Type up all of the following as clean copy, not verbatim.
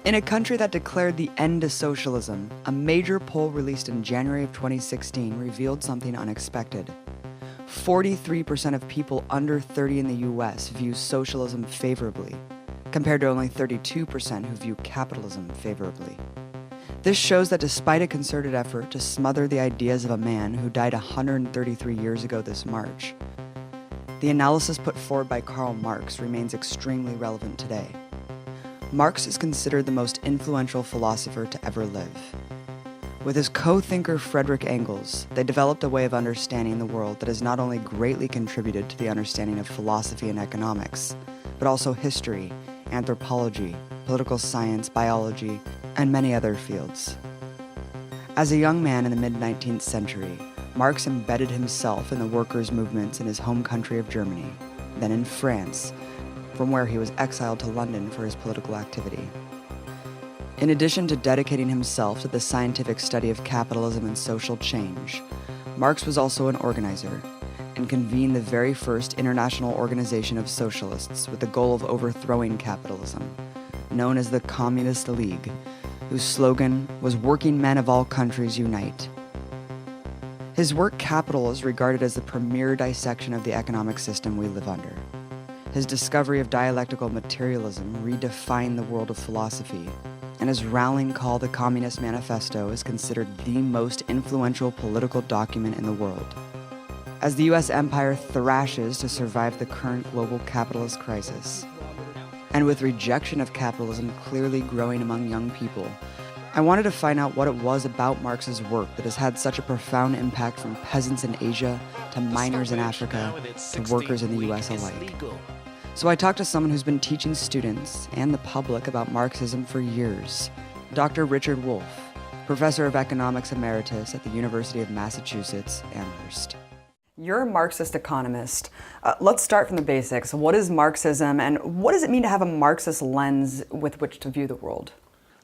In a country that declared the end to socialism, a major poll released in January of 2016 revealed something unexpected. 43% of people under 30 in the US view socialism favorably, compared to only 32% who view capitalism favorably. This shows that despite a concerted effort to smother the ideas of a man who died 133 years ago this March, the analysis put forward by Karl Marx remains extremely relevant today. Marx is considered the most influential philosopher to ever live. With his co-thinker Friedrich Engels, they developed a way of understanding the world that has not only greatly contributed to the understanding of philosophy and economics, but also history, anthropology, political science, biology, and many other fields. As a young man in the mid-19th century, Marx embedded himself in the workers' movements in his home country of Germany, then in France, from where he was exiled to London for his political activity. In addition to dedicating himself to the scientific study of capitalism and social change, Marx was also an organizer and convened the very first international organization of socialists with the goal of overthrowing capitalism, known as the Communist League, whose slogan was "Working men of all countries unite." His work Capital is regarded as the premier dissection of the economic system we live under. His discovery of dialectical materialism redefined the world of philosophy, and his rallying call, the Communist Manifesto, is considered the most influential political document in the world. As the US empire thrashes to survive the current global capitalist crisis, and with rejection of capitalism clearly growing among young people, I wanted to find out what it was about Marx's work that has had such a profound impact from peasants in Asia to miners in Africa to workers in the US alike. So I talked to someone who's been teaching students and the public about Marxism for years, Dr. Richard Wolff, Professor of Economics Emeritus at the University of Massachusetts, Amherst. You're a Marxist economist. Let's start from the basics. What is Marxism, and what does it mean to have a Marxist lens with which to view the world?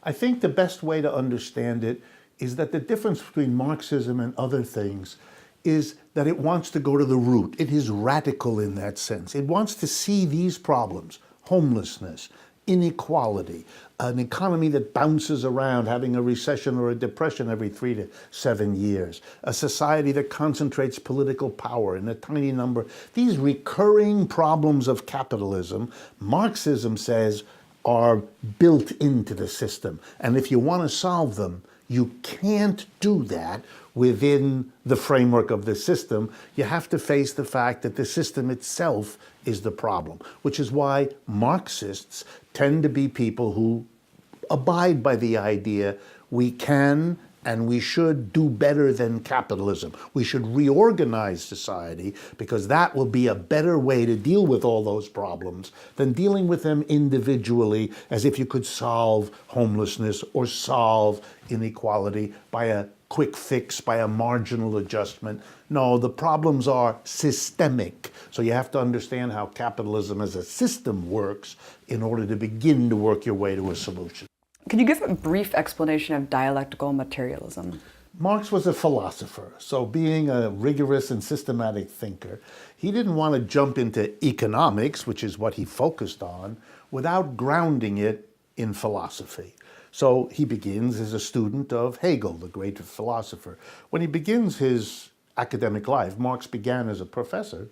I think the best way to understand it is that the difference between Marxism and other things is that it wants to go to the root. It is radical in that sense. It wants to see these problems: homelessness, inequality, an economy that bounces around, having a recession or a depression every 3 to 7 years, a society that concentrates political power in a tiny number. These recurring problems of capitalism, Marxism says, are built into the system. And if you want to solve them, you can't do that within the framework of the system. You have to face the fact that the system itself is the problem, which is why Marxists tend to be people who abide by the idea we can and we should do better than capitalism. We should reorganize society because that will be a better way to deal with all those problems than dealing with them individually as if you could solve homelessness or solve inequality by a quick fix, by a marginal adjustment. No, the problems are systemic. So you have to understand how capitalism as a system works in order to begin to work your way to a solution. Could you give a brief explanation of dialectical materialism? Marx was a philosopher, so being a rigorous and systematic thinker, he didn't want to jump into economics, which is what he focused on, without grounding it in philosophy. So he begins as a student of Hegel, the great philosopher. When he begins his academic life, Marx began as a professor.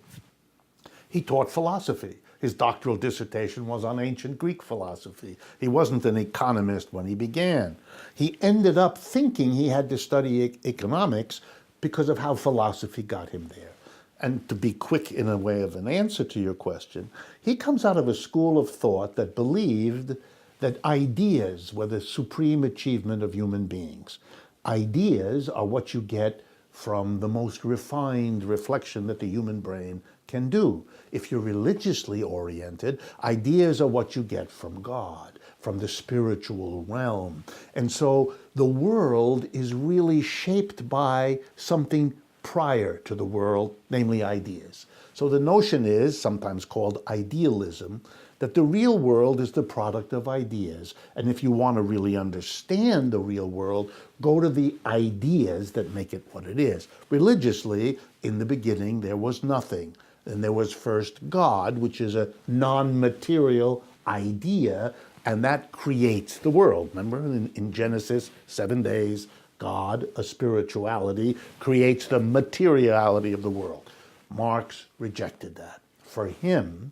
He taught philosophy. His doctoral dissertation was on ancient Greek philosophy. He wasn't an economist when he began. He ended up thinking he had to study economics because of how philosophy got him there. And to be quick in a way of an answer to your question, he comes out of a school of thought that believed that ideas were the supreme achievement of human beings. Ideas are what you get from the most refined reflection that the human brain can do. If you're religiously oriented, ideas are what you get from God, from the spiritual realm. And so the world is really shaped by something prior to the world, namely ideas. So the notion is, sometimes called idealism, that the real world is the product of ideas. And if you want to really understand the real world, go to the ideas that make it what it is. Religiously, in the beginning, there was nothing. And there was first God, which is a non-material idea and that creates the world. Remember, in Genesis, 7 days, God, a spirituality, creates the materiality of the world. Marx rejected that. For him,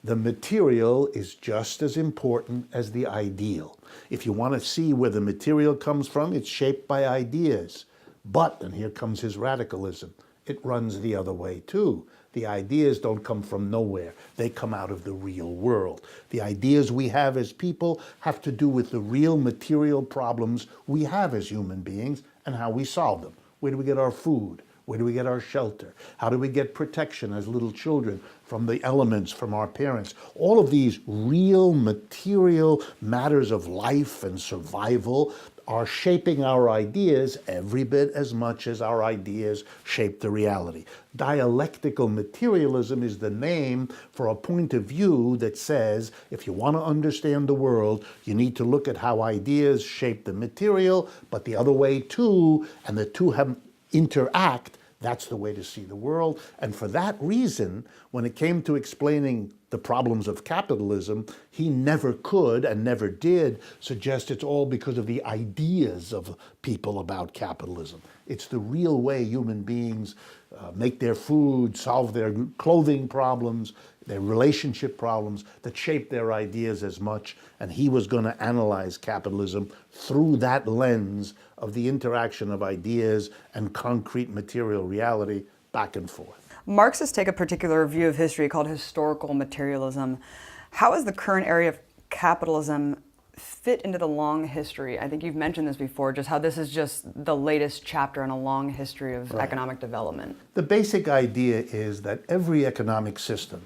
the material is just as important as the ideal. If you want to see where the material comes from, it's shaped by ideas. But, and here comes his radicalism, it runs the other way too. The ideas don't come from nowhere. They come out of the real world. The ideas we have as people have to do with the real material problems we have as human beings and how we solve them. Where do we get our food? Where do we get our shelter? How do we get protection as little children from the elements, from our parents? All of these real material matters of life and survival are shaping our ideas every bit as much as our ideas shape the reality. Dialectical materialism is the name for a point of view that says if you want to understand the world, you need to look at how ideas shape the material, but the other way too, and the two have interact. That's the way to see the world. And for that reason, when it came to explaining the problems of capitalism, he never could and never did suggest it's all because of the ideas of people about capitalism. It's the real way human beings make their food, solve their clothing problems, their relationship problems that shape their ideas as much. And he was going to analyze capitalism through that lens of the interaction of ideas and concrete material reality back and forth. Marxists take a particular view of history called historical materialism. How is the current area of capitalism fit into the long history? I think you've mentioned this before, just how this is just the latest chapter in a long history of economic development. The basic idea is that every economic system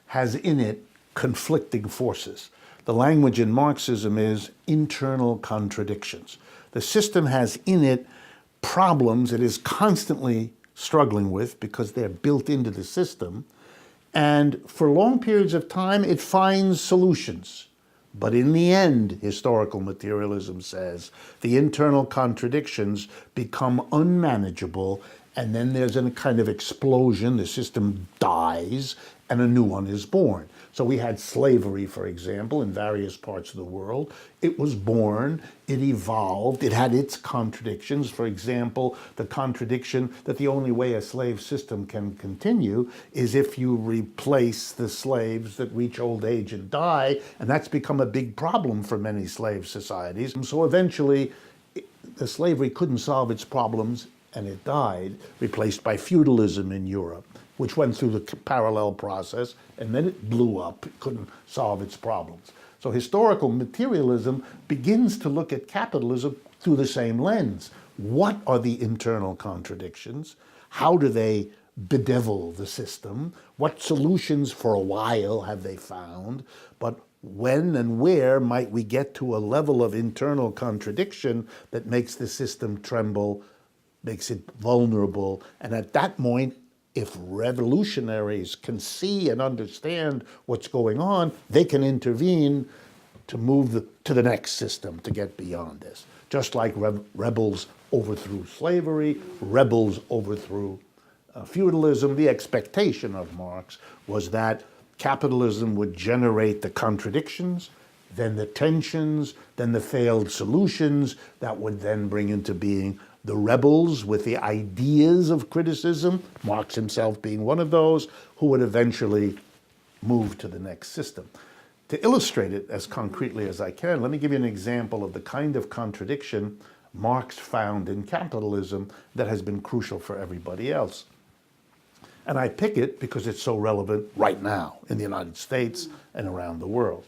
has in it conflicting forces. The language in Marxism is internal contradictions. The system has in it problems it is constantly struggling with because they're built into the system, and for long periods of time it finds solutions. But in the end, historical materialism says, the internal contradictions become unmanageable, and then there's a kind of explosion, the system dies, and a new one is born. So we had slavery, for example, in various parts of the world. It was born, it evolved, it had its contradictions. For example, the contradiction that the only way a slave system can continue is if you replace the slaves that reach old age and die, and that's become a big problem for many slave societies. And so eventually, the slavery couldn't solve its problems, and it died, replaced by feudalism in Europe, which went through the parallel process, and then it blew up. It couldn't solve its problems. So historical materialism begins to look at capitalism through the same lens. What are the internal contradictions? How do they bedevil the system? What solutions for a while have they found? But when and where might we get to a level of internal contradiction that makes the system tremble, makes it vulnerable, and at that point, if revolutionaries can see and understand what's going on, they can intervene to move to the next system, to get beyond this. Just like rebels overthrew slavery, rebels overthrew feudalism, the expectation of Marx was that capitalism would generate the contradictions, then the tensions, then the failed solutions that would then bring into being the rebels with the ideas of criticism, Marx himself being one of those, who would eventually move to the next system. To illustrate it as concretely as I can, let me give you an example of the kind of contradiction Marx found in capitalism that has been crucial for everybody else. And I pick it because it's so relevant right now in the United States and around the world.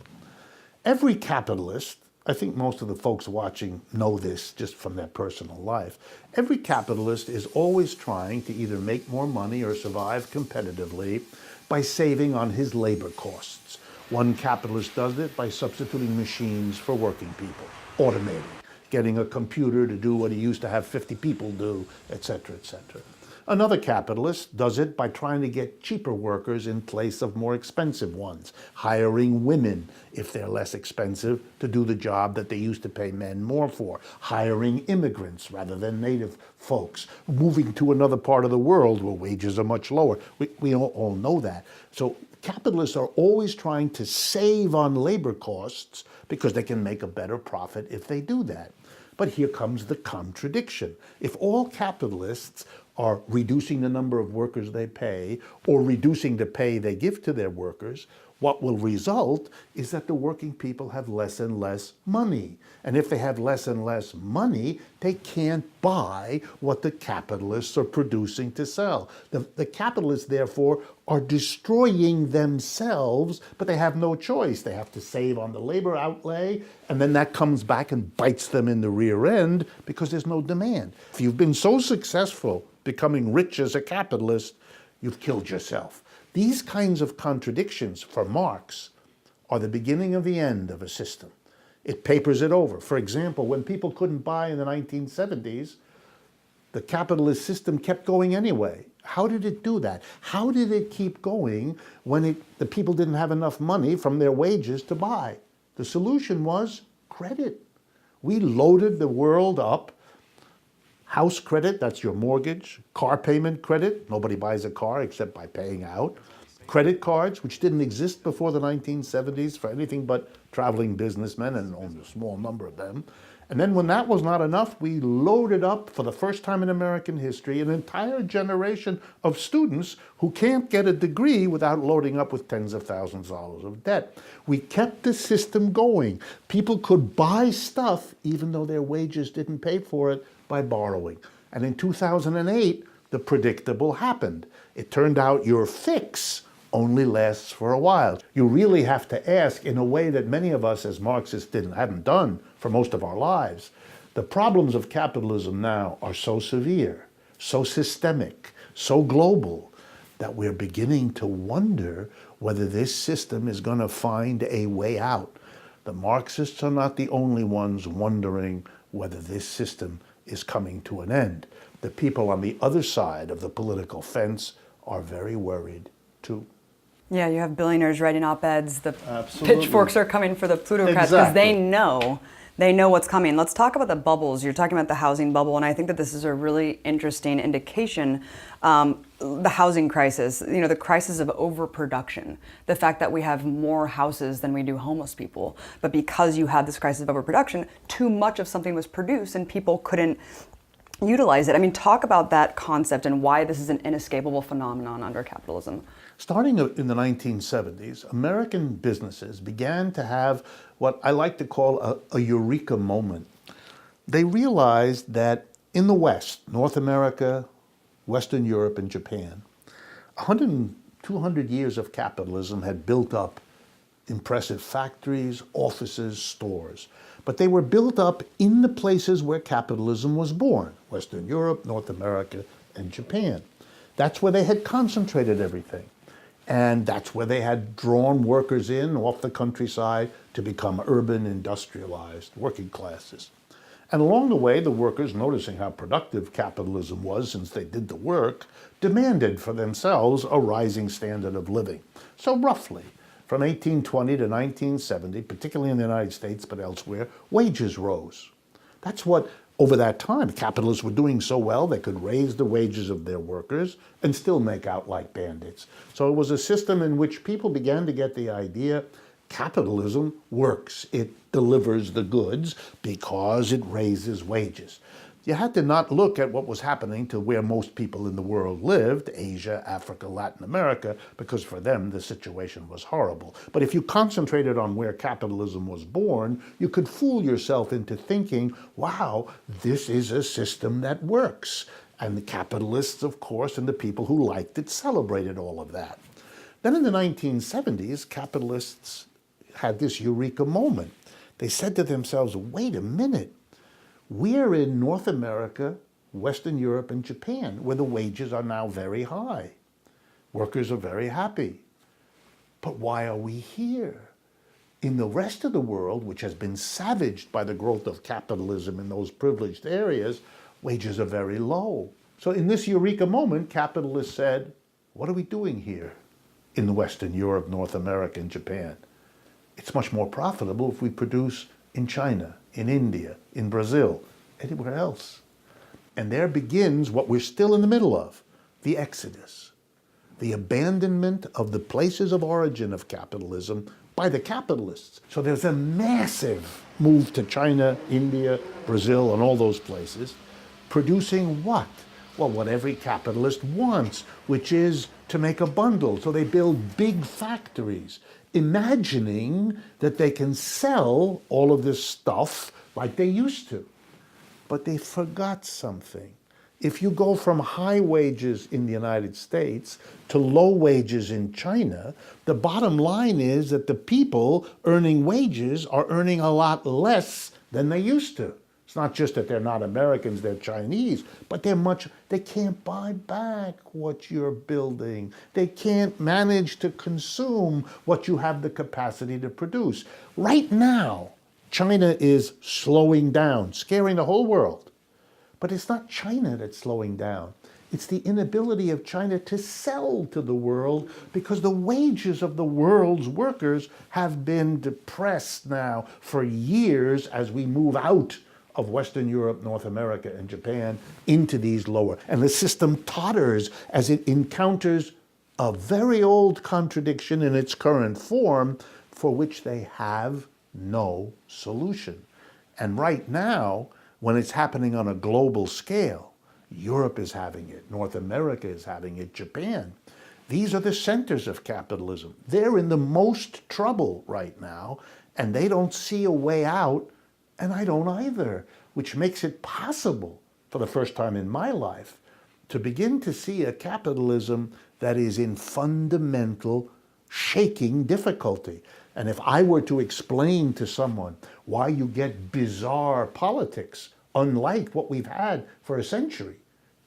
Every capitalist, I think most of the folks watching know this just from their personal life. Every capitalist is always trying to either make more money or survive competitively by saving on his labor costs. One capitalist does it by substituting machines for working people, automating, getting a computer to do what he used to have 50 people do, etc., etc. Another capitalist does it by trying to get cheaper workers in place of more expensive ones, hiring women, if they're less expensive, to do the job that they used to pay men more for, hiring immigrants rather than native folks, moving to another part of the world where wages are much lower. We all know that. So Capitalists are always trying to save on labor costs because they can make a better profit if they do that. But here comes the contradiction. If all capitalists are reducing the number of workers they pay or reducing the pay they give to their workers, what will result is that the working people have less and less money. And if they have less and less money, they can't buy what the capitalists are producing to sell. The capitalists, therefore, are destroying themselves, but they have no choice. They have to save on the labor outlay, and then that comes back and bites them in the rear end because there's no demand. If you've been so successful becoming rich as a capitalist, you've killed yourself. These kinds of contradictions, for Marx, are the beginning of the end of a system. It papers it over. For example, when people couldn't buy in the 1970s, the capitalist system kept going anyway. How did it do that? How did it keep going when the people didn't have enough money from their wages to buy? The solution was credit. We loaded the world up. House credit, that's your mortgage. Car payment credit, nobody buys a car except by paying out. Credit cards, which didn't exist before the 1970s for anything but traveling businessmen, and only a small number of them. And then when that was not enough, we loaded up, for the first time in American history, an entire generation of students who can't get a degree without loading up with tens of thousands of dollars of debt. We kept the system going. People could buy stuff even though their wages didn't pay for it by borrowing. And in 2008, the predictable happened. It turned out your fix only lasts for a while. You really have to ask, in a way that many of us as Marxists hadn't done for most of our lives. The problems of capitalism now are so severe, so systemic, so global, that we're beginning to wonder whether this system is going to find a way out. The Marxists are not the only ones wondering whether this system is coming to an end. The people on the other side of the political fence are very worried too. Yeah, you have billionaires writing op-eds. The Absolutely. pitchforks are coming for the plutocrats because they know what's coming. Let's talk about the bubbles. You're talking about the housing bubble, and I think that this is a really interesting indication. The housing crisis, the crisis of overproduction, the fact that we have more houses than we do homeless people. But because you had this crisis of overproduction, too much of something was produced and people couldn't utilize it. I mean, talk about that concept and why this is an inescapable phenomenon under capitalism. Starting in the 1970s, American businesses began to have what I like to call a eureka moment. They realized that in the West, North America, Western Europe, and Japan, 100 and 200 years of capitalism had built up impressive factories, offices, stores. But they were built up in the places where capitalism was born, Western Europe, North America, and Japan. That's where they had concentrated everything. And that's where they had drawn workers in off the countryside to become urban, industrialized working classes. And along the way, the workers, noticing how productive capitalism was since they did the work, demanded for themselves a rising standard of living. So roughly, from 1820 to 1970, particularly in the United States but elsewhere, wages rose. That's what, over that time, capitalists were doing so well they could raise the wages of their workers and still make out like bandits. So it was a system in which people began to get the idea capitalism works. It delivers the goods because it raises wages. You had to not look at what was happening to where most people in the world lived, Asia, Africa, Latin America, because for them the situation was horrible. But if you concentrated on where capitalism was born, you could fool yourself into thinking, wow, this is a system that works. And the capitalists, of course, and the people who liked it celebrated all of that. Then in the 1970s, capitalists had this eureka moment. They said to themselves, wait a minute, we're in North America, Western Europe, and Japan, where the wages are now very high. Workers are very happy. But why are we here? In the rest of the world, which has been savaged by the growth of capitalism in those privileged areas, wages are very low. So in this eureka moment, capitalists said, what are we doing here in the Western Europe, North America, and Japan? It's much more profitable if we produce in China, in India, in Brazil, anywhere else. And there begins what we're still in the middle of, the exodus. the abandonment of the places of origin of capitalism by the capitalists. So there's a massive move to China, India, Brazil, and all those places, producing what? Well, what every capitalist wants, which is to make a bundle. So they build big factories, imagining that they can sell all of this stuff like they used to. But they forgot something. If you go from high wages in the United States to low wages in China, the bottom line is that the people earning wages are earning a lot less than they used to. It's not just that they're not Americans, they're Chinese, but they can't buy back what you're building. They can't manage to consume what you have the capacity to produce. Right now, China is slowing down, scaring the whole world. But it's not China that's slowing down. It's the inability of China to sell to the world because the wages of the world's workers have been depressed now for years as we move out of Western Europe, North America, and Japan into these lower. And the system totters as it encounters a very old contradiction in its current form for which they have no solution. And right now, when it's happening on a global scale, Europe is having it, North America is having it, Japan. These are the centers of capitalism. They're in the most trouble right now, and they don't see a way out, and I don't either, which makes it possible, for the first time in my life, to begin to see a capitalism that is in fundamental shaking difficulty. And if I were to explain to someone why you get bizarre politics, unlike what we've had for a century,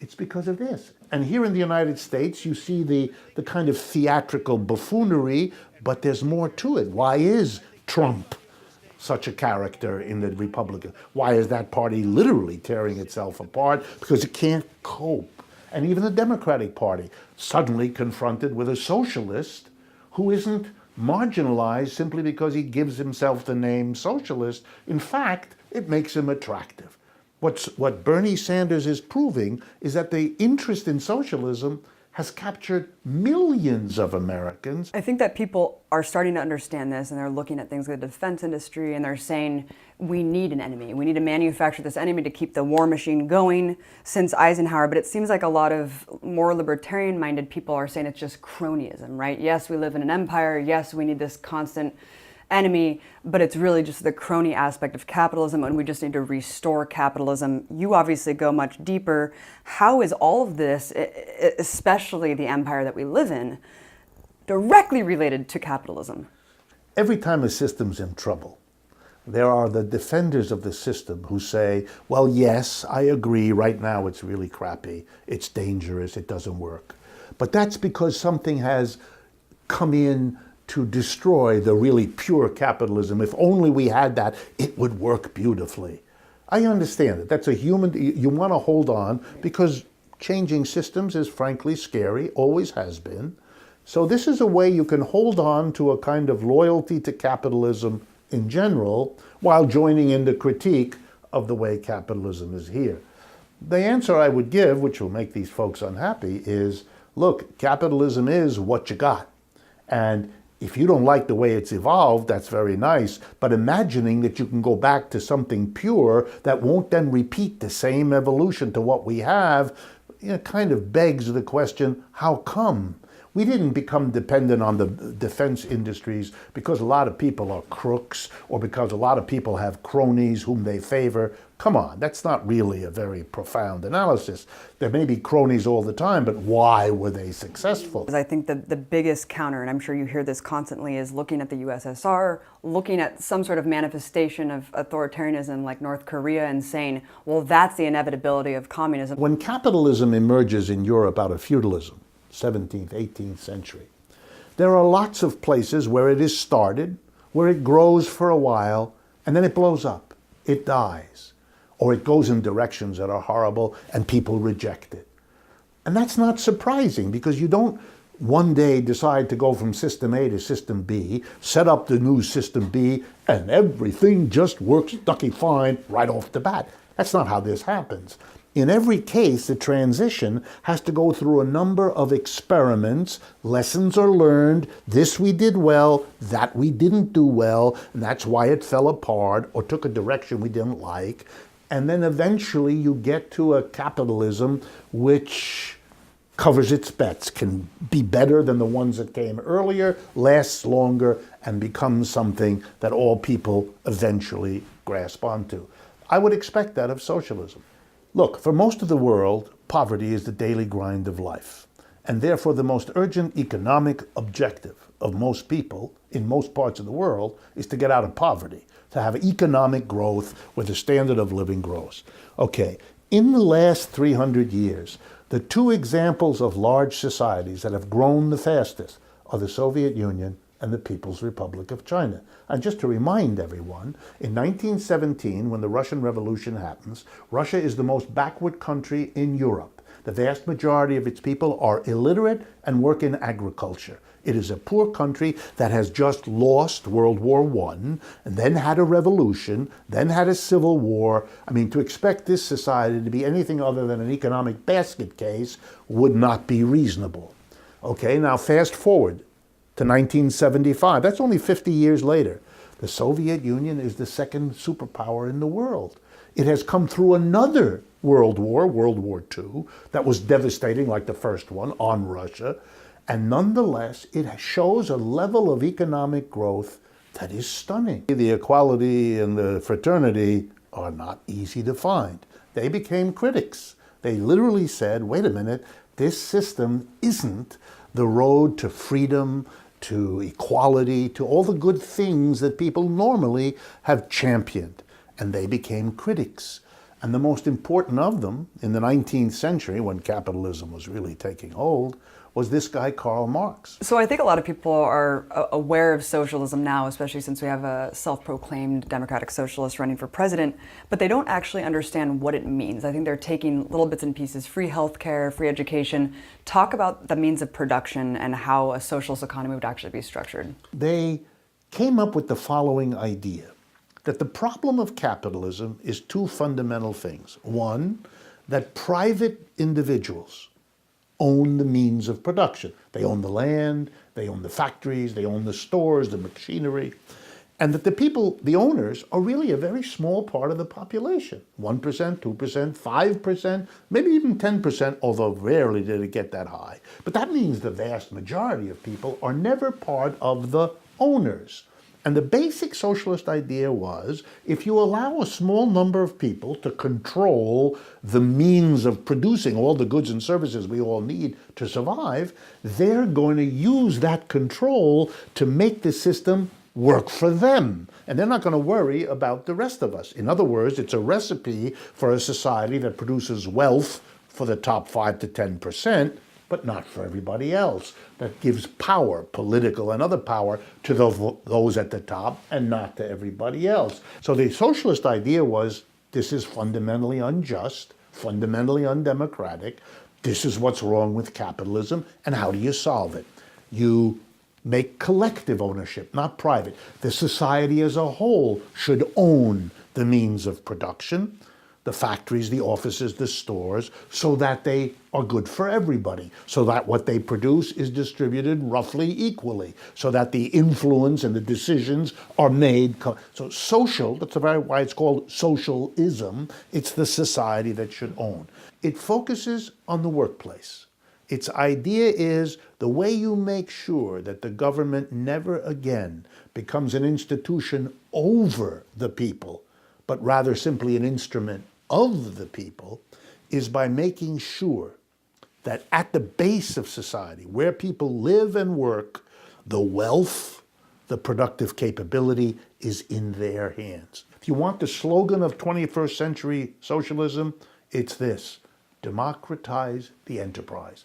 it's because of this. And here in the United States, you see the kind of theatrical buffoonery, but there's more to it. Why is Trump such a character in the Republican? Why is that party literally tearing itself apart? Because it can't cope. And even the Democratic Party, suddenly confronted with a socialist who isn't marginalized simply because he gives himself the name socialist. In fact, it makes him attractive. What Bernie Sanders is proving is that the interest in socialism has captured millions of Americans. I think that people are starting to understand this, and they're looking at things like the defense industry, and they're saying, we need an enemy. We need to manufacture this enemy to keep the war machine going since Eisenhower. But it seems like a lot of more libertarian-minded people are saying it's just cronyism, right? Yes, we live in an empire. Yes, we need this constant enemy, but it's really just the crony aspect of capitalism, and we just need to restore capitalism. You obviously go much deeper. How is all of this, especially the empire that we live in, directly related to capitalism? Every time a system's in trouble, there are the defenders of the system who say, well, yes, I agree, right now it's really crappy, it's dangerous, it doesn't work. But that's because something has come in to destroy the really pure capitalism. If only we had that, it would work beautifully. I understand it. That's a human, you want to hold on because changing systems is frankly scary, always has been. So this is a way you can hold on to a kind of loyalty to capitalism in general while joining in the critique of the way capitalism is here. The answer I would give, which will make these folks unhappy, is, look, capitalism is what you got. And if you don't like the way it's evolved, that's very nice, but imagining that you can go back to something pure that won't then repeat the same evolution to what we have, kind of begs the question, how come? We didn't become dependent on the defense industries because a lot of people are crooks or because a lot of people have cronies whom they favor. Come on, that's not really a very profound analysis. There may be cronies all the time, but why were they successful? I think the biggest counter, and I'm sure you hear this constantly, is looking at the USSR, looking at some sort of manifestation of authoritarianism like North Korea and saying, well, that's the inevitability of communism. When capitalism emerges in Europe out of feudalism, 17th, 18th century, there are lots of places where it is started, where it grows for a while, and then it blows up, it dies, or it goes in directions that are horrible and people reject it. And that's not surprising because you don't one day decide to go from system A to system B, set up the new system B, and everything just works ducky fine right off the bat. That's not how this happens. In every case, the transition has to go through a number of experiments. Lessons are learned. This we did well, that we didn't do well, and that's why it fell apart or took a direction we didn't like. And then eventually you get to a capitalism which covers its bets, can be better than the ones that came earlier, lasts longer, and becomes something that all people eventually grasp onto. I would expect that of socialism. Look, for most of the world, poverty is the daily grind of life, and therefore the most urgent economic objective of most people in most parts of the world is to get out of poverty, to have economic growth where the standard of living grows. Okay, in the last 300 years, the two examples of large societies that have grown the fastest are the Soviet Union and the People's Republic of China. And just to remind everyone, in 1917, when the Russian Revolution happens, Russia is the most backward country in Europe. The vast majority of its people are illiterate and work in agriculture. It is a poor country that has just lost World War I, and then had a revolution, then had a civil war. I mean, to expect this society to be anything other than an economic basket case would not be reasonable. Okay, now fast forward to 1975. That's only 50 years later. The Soviet Union is the second superpower in the world. It has come through another World War, World War II, that was devastating like the first one on Russia. And nonetheless, it shows a level of economic growth that is stunning. The equality and the fraternity are not easy to find. They became critics. They literally said, wait a minute, this system isn't the road to freedom, to equality, to all the good things that people normally have championed. And they became critics. And the most important of them in the 19th century, when capitalism was really taking hold, was this guy, Karl Marx. So I think a lot of people are aware of socialism now, especially since we have a self-proclaimed democratic socialist running for president, but they don't actually understand what it means. I think they're taking little bits and pieces, free healthcare, free education. Talk about the means of production and how a socialist economy would actually be structured. They came up with the following idea, that the problem of capitalism is two fundamental things. One, that private individuals own the means of production. They own the land, they own the factories, they own the stores, the machinery, and that the people, the owners, are really a very small part of the population. 1%, 2%, 5%, maybe even 10%, although rarely did it get that high. But that means the vast majority of people are never part of the owners. And the basic socialist idea was, if you allow a small number of people to control the means of producing all the goods and services we all need to survive, they're going to use that control to make the system work for them. And they're not going to worry about the rest of us. In other words, it's a recipe for a society that produces wealth for the top 5 to 10%, but not for everybody else. That gives power, political and other power, to those at the top and not to everybody else. So the socialist idea was, this is fundamentally unjust, fundamentally undemocratic. This is what's wrong with capitalism, and how do you solve it? You make collective ownership, not private. The society as a whole should own the means of production, the factories, the offices, the stores, so that they are good for everybody, so that what they produce is distributed roughly equally, so that the influence and the decisions are made. So social, that's why it's called socialism. It's the society that should own. It focuses on the workplace. Its idea is the way you make sure that the government never again becomes an institution over the people, but rather simply an instrument of the people, is by making sure that at the base of society, where people live and work, the wealth, the productive capability is in their hands. If you want the slogan of 21st century socialism, it's this: democratize the enterprise.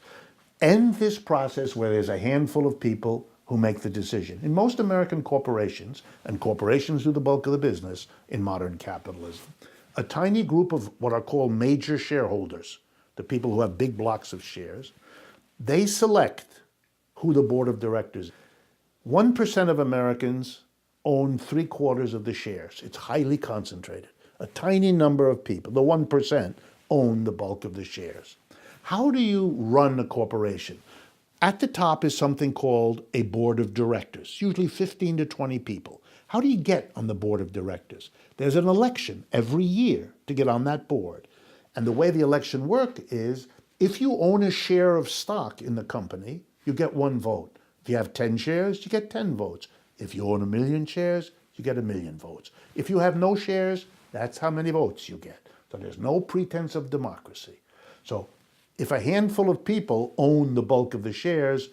End this process where there's a handful of people who make the decision. In most American corporations, and corporations do the bulk of the business in modern capitalism, a tiny group of what are called major shareholders, the people who have big blocks of shares, they select who the board of directors is. 1% of Americans own 3/4 of the shares. It's highly concentrated. A tiny number of people, the 1%, own the bulk of the shares. How do you run a corporation? At the top is something called a board of directors, usually 15 to 20 people. How do you get on the board of directors? There's an election every year to get on that board. And the way the election works is, if you own a share of stock in the company, you get 1 vote. If you have 10 shares, you get 10 votes. If you own 1 million shares, you get 1 million votes. If you have no shares, that's how many votes you get. So there's no pretense of democracy. So if a handful of people own the bulk of the shares,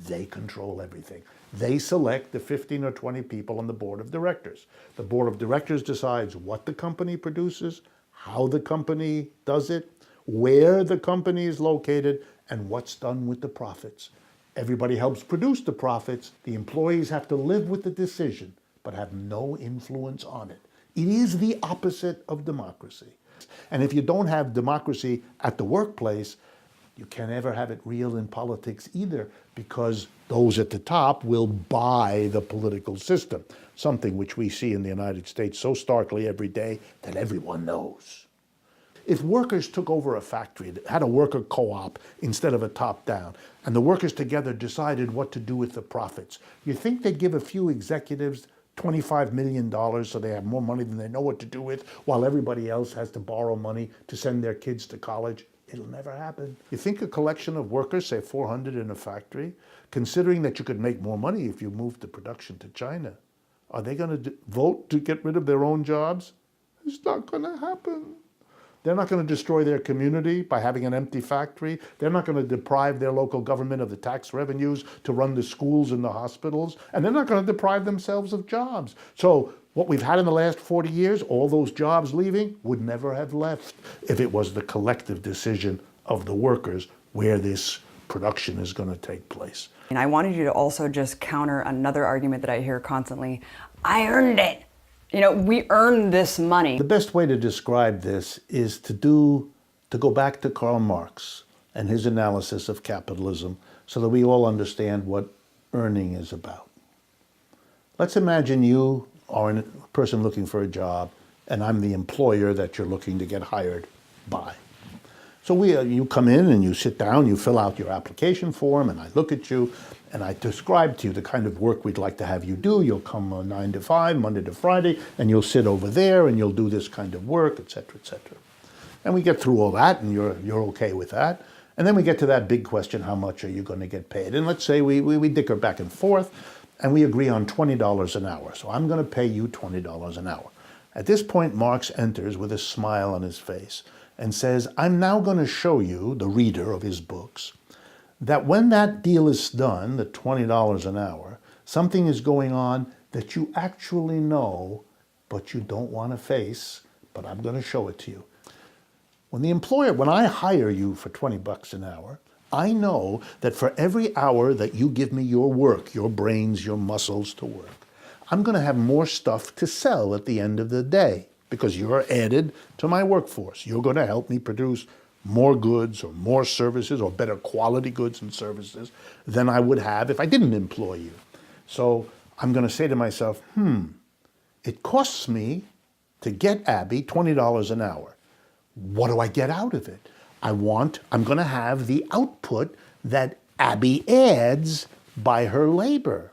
they control everything. They select the 15 or 20 people on the board of directors. The board of directors decides what the company produces, how the company does it, where the company is located, and what's done with the profits. Everybody helps produce the profits. The employees have to live with the decision, but have no influence on it. It is the opposite of democracy. And if you don't have democracy at the workplace, you can't ever have it real in politics either, because those at the top will buy the political system, something which we see in the United States so starkly every day that everyone knows. If workers took over a factory, had a worker co-op instead of a top-down, and the workers together decided what to do with the profits, you think they'd give a few executives $25 million so they have more money than they know what to do with, while everybody else has to borrow money to send their kids to college? It'll never happen. You think a collection of workers, say 400 in a factory, considering that you could make more money if you moved the production to China, are they going to vote to get rid of their own jobs? It's not going to happen. They're not going to destroy their community by having an empty factory. They're not going to deprive their local government of the tax revenues to run the schools and the hospitals. And they're not going to deprive themselves of jobs. So what we've had in the last 40 years, all those jobs leaving, would never have left if it was the collective decision of the workers where this production is going to take place. And I wanted you to also just counter another argument that I hear constantly. I earned it. You know, we earned this money. The best way to describe this is to go back to Karl Marx and his analysis of capitalism so that we all understand what earning is about. Let's imagine you are a person looking for a job and I'm the employer that you're looking to get hired by. So you come in and you sit down, you fill out your application form, and I look at you and I describe to you the kind of work we'd like to have you do. You'll come 9 to 5, Monday to Friday, and you'll sit over there and you'll do this kind of work, et cetera, et cetera. And we get through all that and you're okay with that. And then we get to that big question, how much are you going to get paid? And let's say we dicker back and forth and we agree on $20 an hour. So I'm going to pay you $20 an hour. At this point, Marx enters with a smile on his face and says, I'm now going to show you, the reader of his books, that when that deal is done, the $20 an hour, something is going on that you actually know, but you don't want to face, but I'm going to show it to you. When I hire you for $20 an hour, I know that for every hour that you give me your work, your brains, your muscles to work, I'm going to have more stuff to sell at the end of the day, because you're added to my workforce. You're going to help me produce more goods or more services or better quality goods and services than I would have if I didn't employ you. So I'm going to say to myself, it costs me to get Abby $20 an hour. What do I get out of it? I'm going to have the output that Abby adds by her labor.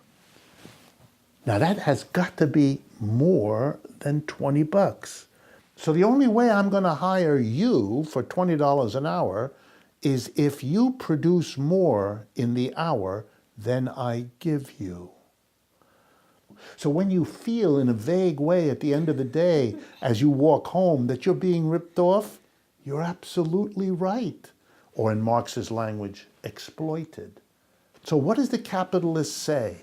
Now that has got to be more than $20. So the only way I'm going to hire you for $20 an hour is if you produce more in the hour than I give you. So when you feel in a vague way at the end of the day as you walk home that you're being ripped off, you're absolutely right. Or in Marx's language, exploited. So what does the capitalist say?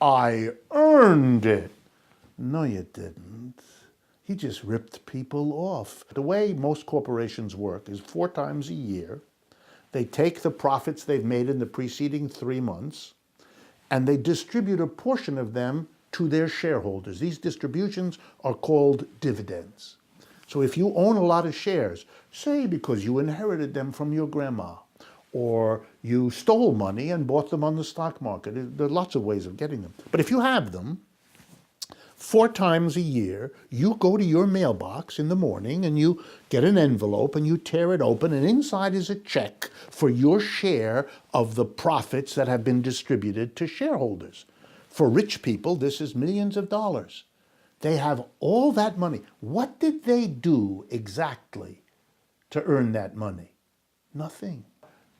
I earned it. No, you didn't. He just ripped people off. The way most corporations work is 4 times a year. They take the profits they've made in the preceding 3 months, and they distribute a portion of them to their shareholders. These distributions are called dividends. So if you own a lot of shares, say because you inherited them from your grandma, or you stole money and bought them on the stock market, there are lots of ways of getting them. But if you have them, 4 times a year, you go to your mailbox in the morning and you get an envelope and you tear it open, and inside is a check for your share of the profits that have been distributed to shareholders. For rich people, this is millions of dollars. They have all that money. What did they do exactly to earn that money? Nothing.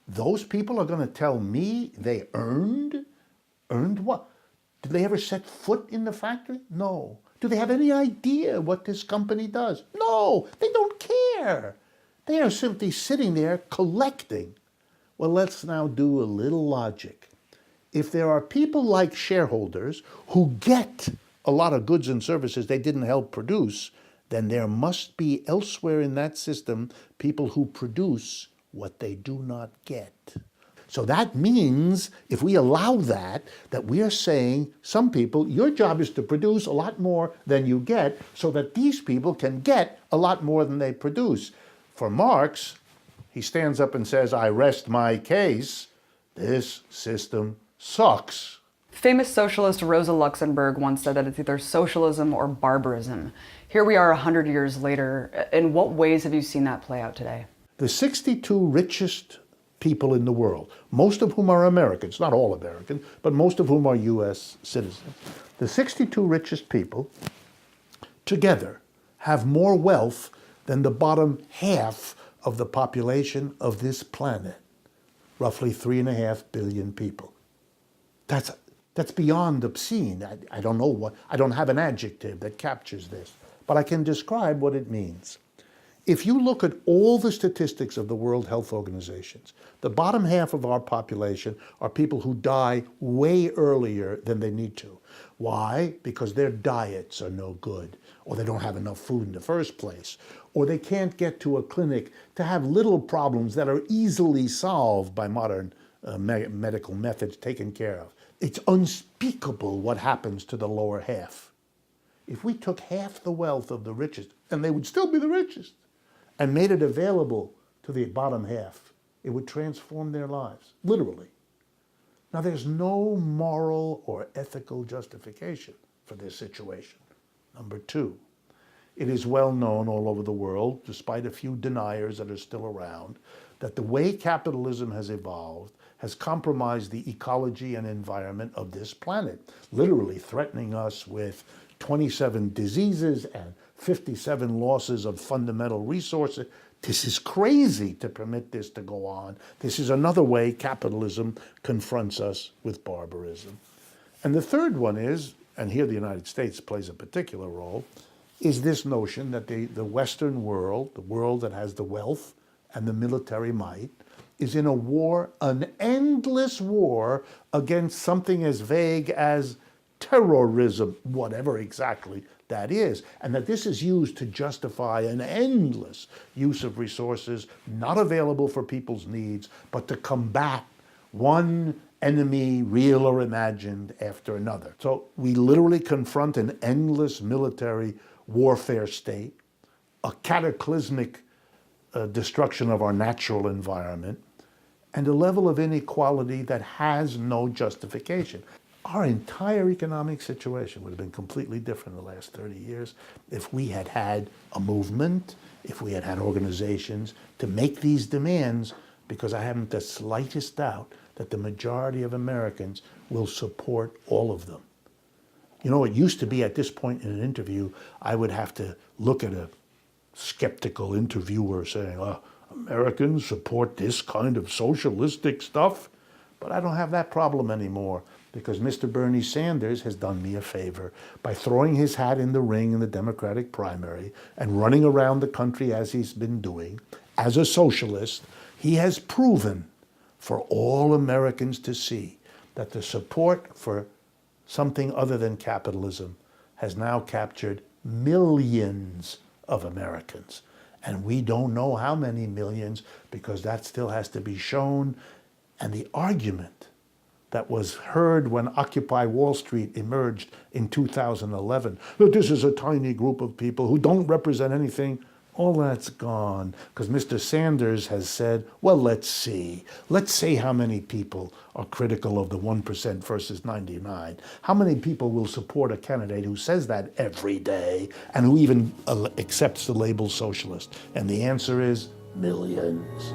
Those people are going to tell me they earned? Earned what? Did they ever set foot in the factory? No. Do they have any idea what this company does? No. They don't care. They are simply sitting there collecting. Well, let's now do a little logic. If there are people like shareholders who get a lot of goods and services they didn't help produce, then there must be elsewhere in that system people who produce what they do not get. So that means if we allow that we are saying, some people, your job is to produce a lot more than you get so that these people can get a lot more than they produce. For Marx, he stands up and says, I rest my case. This system sucks. Famous socialist Rosa Luxemburg once said that it's either socialism or barbarism. Here we are 100 years later. In what ways have you seen that play out today? The 62 richest people in the world, most of whom are Americans, not all American, but most of whom are U.S. citizens. The 62 richest people together have more wealth than the bottom half of the population of this planet, roughly 3.5 billion people. That's beyond obscene. I don't know what, I don't have an adjective that captures this, but I can describe what it means. If you look at all the statistics of the World Health Organizations, the bottom half of our population are people who die way earlier than they need to. Why? Because their diets are no good, or they don't have enough food in the first place, or they can't get to a clinic to have little problems that are easily solved by modern medical methods taken care of. It's unspeakable what happens to the lower half. If we took half the wealth of the richest, and they would still be the richest, and made it available to the bottom half, it would transform their lives, literally. Now, there's no moral or ethical justification for this situation. Number 2, it is well known all over the world, despite a few deniers that are still around, that the way capitalism has evolved has compromised the ecology and environment of this planet, literally threatening us with 27 diseases and 57 losses of fundamental resources. This is crazy to permit this to go on. This is another way capitalism confronts us with barbarism. And the third one is, and here the United States plays a particular role, is this notion that the Western world, the world that has the wealth and the military might, is in a war, an endless war against something as vague as terrorism, whatever exactly that is, and that this is used to justify an endless use of resources not available for people's needs, but to combat one enemy, real or imagined, after another. So we literally confront an endless military warfare state, a cataclysmic destruction of our natural environment, and a level of inequality that has no justification. Our entire economic situation would have been completely different in the last 30 years if we had had a movement, if we had had organizations to make these demands, because I haven't the slightest doubt that the majority of Americans will support all of them. You know, it used to be at this point in an interview, I would have to look at a skeptical interviewer saying, Americans support this kind of socialistic stuff, but I don't have that problem anymore, because Mr. Bernie Sanders has done me a favor by throwing his hat in the ring in the Democratic primary and running around the country as he's been doing. As a socialist, he has proven for all Americans to see that the support for something other than capitalism has now captured millions of Americans. And we don't know how many millions, because that still has to be shown. And the argument that was heard when Occupy Wall Street emerged in 2011, that this is a tiny group of people who don't represent anything. All that's gone because Mr. Sanders has said, well, let's see. Let's see how many people are critical of the 1% versus 99. How many people will support a candidate who says that every day and who even accepts the label socialist? And the answer is millions.